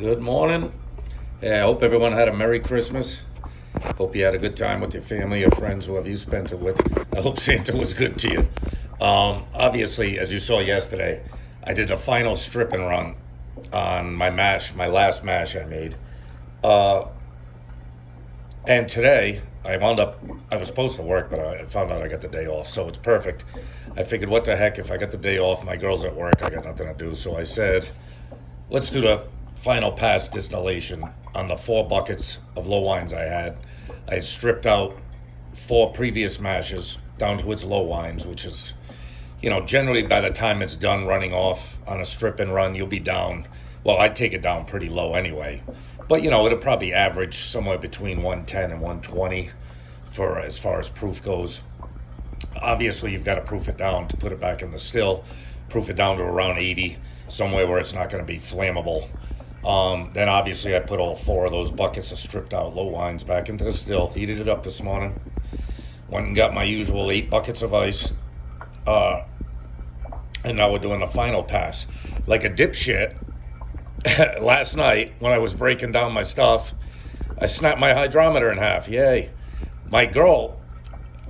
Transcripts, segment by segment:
Good morning. I hope everyone had a Merry Christmas. Hope you had a good time with your family, your friends, whoever you spent it with. I hope Santa was good to you. Obviously, as you saw yesterday, I did the final strip and run on my last mash I made. And today, I was supposed to work, but I found out I got the day off, so it's perfect. I figured, what the heck, if I got the day off, my girl's at work, I got nothing to do. So I said, let's do the final pass distillation on the 4 buckets of low wines I had. I had stripped out 4 previous mashes down to its low wines, which is, generally by the time it's done running off on a strip and run, you'll be down. Well, I'd take it down pretty low anyway. But, it'll probably average somewhere between 110 and 120 for as far as proof goes. Obviously, you've got to proof it down to put it back in the still. Proof it down to around 80, somewhere where it's not going to be flammable. Then obviously I put all 4 of those buckets of stripped out low wines back into the still, heated it up this morning, went and got my usual 8 buckets of ice, and now we're doing the final pass. Like a dipshit, last night when I was breaking down my stuff, I snapped my hydrometer in half. Yay. My girl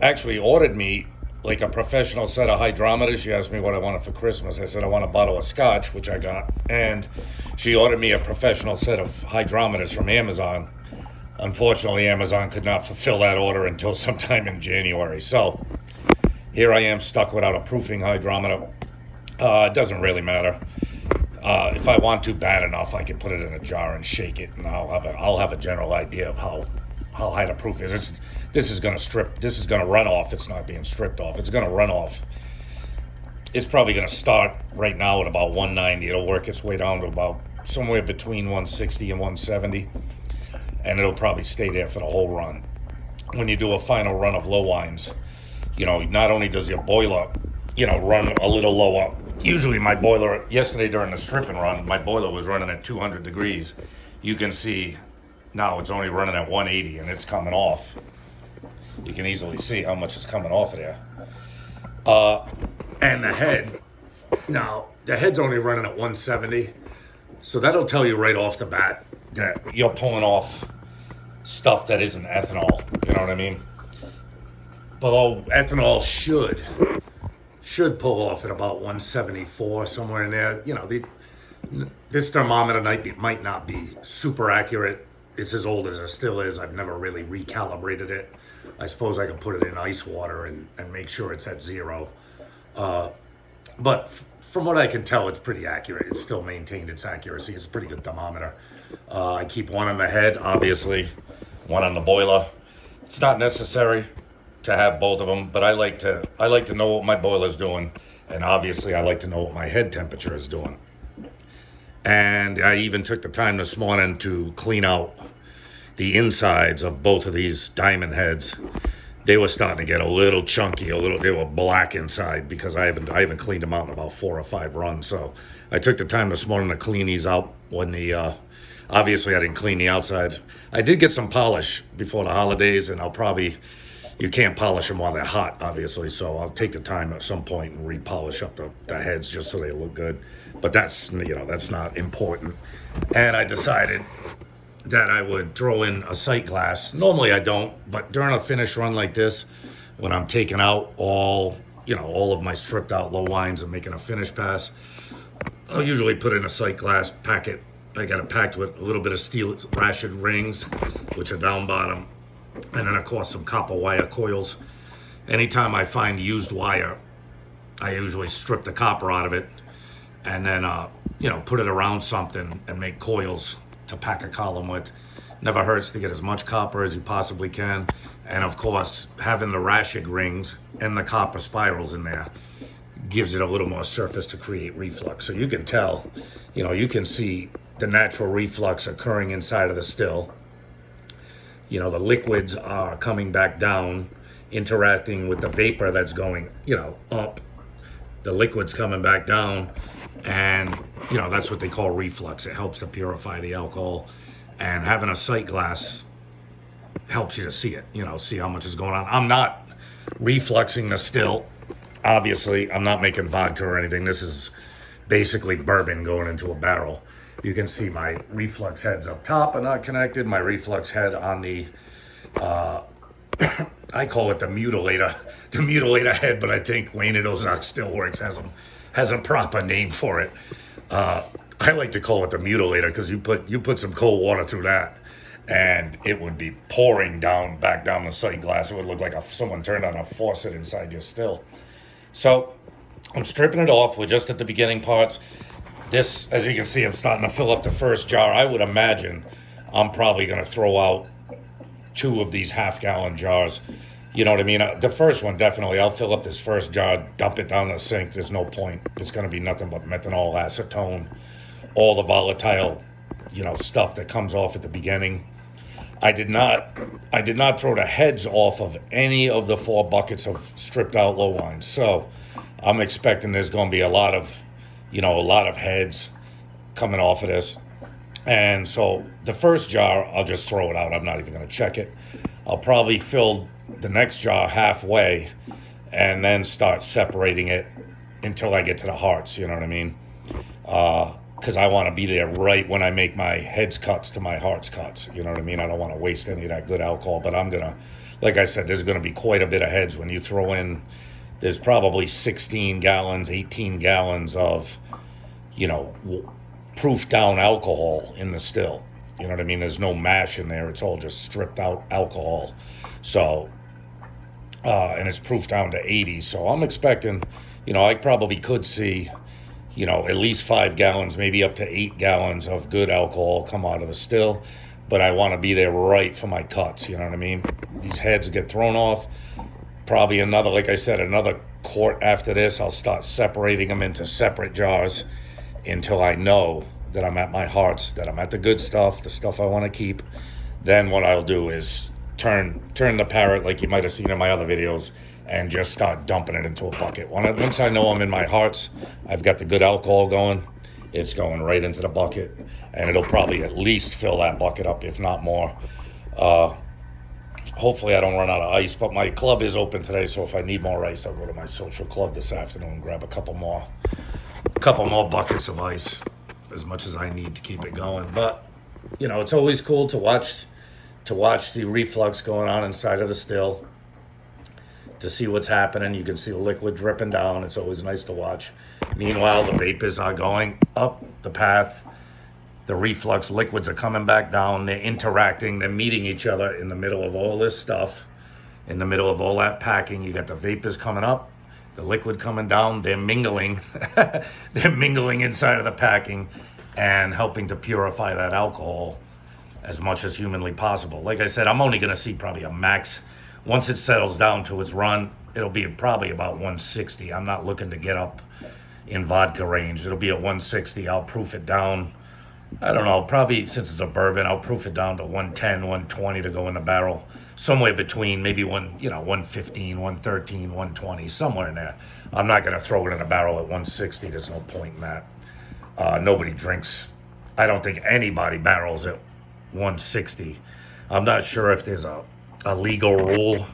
actually ordered me like a professional set of hydrometers. She asked me what I wanted for Christmas. I said I want a bottle of scotch, which I got, and she ordered me a professional set of hydrometers from Amazon. Unfortunately, Amazon could not fulfill that order until sometime in January. So here I am stuck without a proofing hydrometer. It doesn't really matter. If I want to bad enough, I can put it in a jar and shake it, and I'll have a general idea of how high the proof is. This is going to run off. It's not being stripped off. It's going to run off. It's probably going to start right now at about 190. It'll work its way down to about somewhere between 160 and 170, and it'll probably stay there for the whole run. When you do a final run of low wines, not only does your boiler, run a little lower. Usually my boiler, yesterday during the strip and run, my boiler was running at 200 degrees. You can see now it's only running at 180 and it's coming off. You can easily see how much is coming off of there. And the head, now the head's only running at 170. So that'll tell you right off the bat that you're pulling off stuff that isn't ethanol. You know what I mean? But ethanol should pull off at about 174, somewhere in there. This thermometer might not be super accurate. It's as old as it still is. I've never really recalibrated it. I suppose I can put it in ice water and make sure it's at 0. But from what I can tell, it's pretty accurate. It's still maintained its accuracy. It's a pretty good thermometer. I keep one on the head, obviously, one on the boiler. It's not necessary to have both of them, but I like to know what my boiler's doing, and obviously I like to know what my head temperature is doing. And I even took the time this morning to clean out the insides of both of these diamond heads. They were starting to get a little chunky, they were black inside because I haven't cleaned them out in about 4 or 5 runs. So I took the time this morning to clean these out when obviously I didn't clean the outside. I did get some polish before the holidays, and you can't polish them while they're hot, obviously, so I'll take the time at some point and repolish up the heads just so they look good. But that's not important. And I decided that I would throw in a sight glass. Normally I don't, but during a finish run like this, when I'm taking out all of my stripped out low wines and making a finish pass, I'll usually put in a sight glass packet. I got it packed with a little bit of steel ratchet rings, which are down bottom, and then of course some copper wire coils. Anytime I find used wire, I usually strip the copper out of it and then put it around something and make coils to pack a column with. Never hurts to get as much copper as you possibly can. And of course, having the ratchet rings and the copper spirals in there gives it a little more surface to create reflux. So you can tell, you can see the natural reflux occurring inside of the still. The liquids are coming back down, interacting with the vapor that's going, up. The liquid's coming back down, and, that's what they call reflux. It helps to purify the alcohol, and having a sight glass helps you to see it, see how much is going on. I'm not refluxing the still. Obviously, I'm not making vodka or anything. This is basically bourbon going into a barrel. You can see my reflux heads up top are not connected. My reflux head on the, I call it the mutilator head, but I think Wayne at Ozark Steelworks has a proper name for it. I like to call it the mutilator because you put some cold water through that, and it would be pouring back down the sight glass. It would look like someone turned on a faucet inside your still. So I'm stripping it off. We're just at the beginning parts. This, as you can see, I'm starting to fill up the first jar. I would imagine I'm probably going to throw out 2 of these half-gallon jars. You know what I mean? The first one, definitely. I'll fill up this first jar, dump it down the sink. There's no point. It's going to be nothing but methanol, acetone, all the volatile, stuff that comes off at the beginning. I did not throw the heads off of any of the 4 buckets of stripped out low lines. So I'm expecting there's going to be a lot of heads coming off of this. And so the first jar, I'll just throw it out. I'm not even going to check it. I'll probably fill the next jar halfway and then start separating it until I get to the hearts, you know what I mean? Because I want to be there right when I make my heads cuts to my hearts cuts, you know what I mean? I don't want to waste any of that good alcohol, but I'm going to, like I said, there's going to be quite a bit of heads when you throw in. There's probably 16 gallons, 18 gallons of, proof down alcohol in the still. You know what I mean? There's no mash in there. It's all just stripped out alcohol. So, and it's proof down to 80. So I'm expecting, I probably could see, at least 5 gallons, maybe up to 8 gallons of good alcohol come out of the still. But I want to be there right for my cuts. You know what I mean? These heads get thrown off. Probably another quart after this. I'll start separating them into separate jars until I know that I'm at my hearts, that I'm at the good stuff, the stuff I want to keep. Then what I'll do is turn the parrot, like you might have seen in my other videos, and just start dumping it into a bucket. Once I know I'm in my hearts, I've got the good alcohol going, it's going right into the bucket, and it'll probably at least fill that bucket up, if not more. Hopefully I don't run out of ice, but my club is open today, so if I need more ice, I'll go to my social club this afternoon and grab a couple more buckets of ice, as much as I need to keep it going. But it's always cool to watch the reflux going on inside of the still, to see what's happening. You can see the liquid dripping down. It's always nice to watch. Meanwhile, the vapors are going up the path. The reflux liquids are coming back down. They're interacting. They're meeting each other in the middle of all this stuff. In the middle of all that packing, you got the vapors coming up, the liquid coming down. They're mingling. They're mingling inside of the packing and helping to purify that alcohol as much as humanly possible. Like I said, I'm only going to see probably a max. Once it settles down to its run, it'll be probably about 160. I'm not looking to get up in vodka range. It'll be at 160. I'll proof it down. I don't know, probably since it's a bourbon, I'll proof it down to 110, 120 to go in the barrel. Somewhere between maybe 115, 113, 120, somewhere in there. I'm not going to throw it in a barrel at 160. There's no point in that. Nobody drinks. I don't think anybody barrels at 160. I'm not sure if there's a legal rule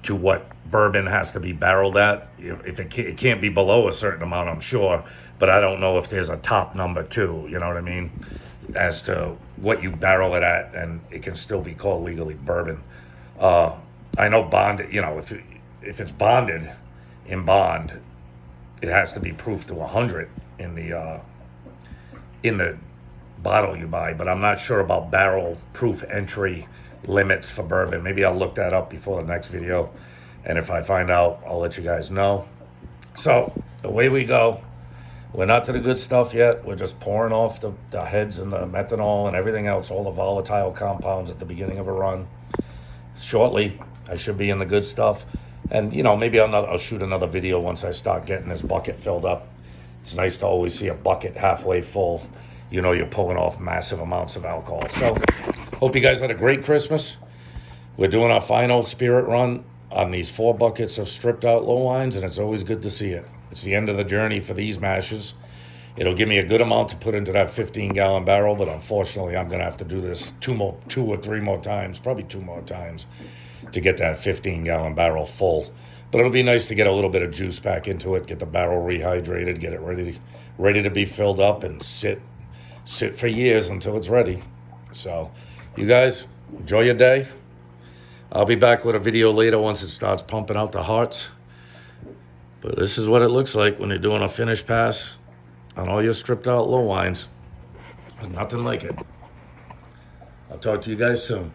to what bourbon has to be barreled at. If it can't be below a certain amount, I'm sure, but I don't know if there's a top number too, you know what I mean, as to what you barrel it at, and it can still be called legally bourbon. I know bonded, if it's bonded in bond, it has to be proof to 100 in the bottle you buy, but I'm not sure about barrel proof entry limits for bourbon. Maybe I'll look that up before the next video, and if I find out, I'll let you guys know. So away we go. We're not to the good stuff yet. We're just pouring off the heads and the methanol and everything else, all the volatile compounds at the beginning of a run. Shortly, I should be in the good stuff, and maybe I'll shoot another video once I start getting this bucket filled up. It's nice to always see a bucket halfway full. You're pulling off massive amounts of alcohol. So hope you guys had a great Christmas. We're doing our final spirit run on these 4 buckets of stripped out low lines, and it's always good to see it. It's the end of the journey for these mashes. It'll give me a good amount to put into that 15-gallon barrel, but unfortunately I'm going to have to do this 2 or 3 more times, probably 2 more times, to get that 15-gallon barrel full. But it'll be nice to get a little bit of juice back into it, get the barrel rehydrated, get it ready to be filled up, and sit sit for years until it's ready. So you guys enjoy your day. I'll be back with a video later once it starts pumping out the hearts. But this is what it looks like when you're doing a finish pass on all your stripped out low wines. There's nothing like it. I'll talk to you guys soon.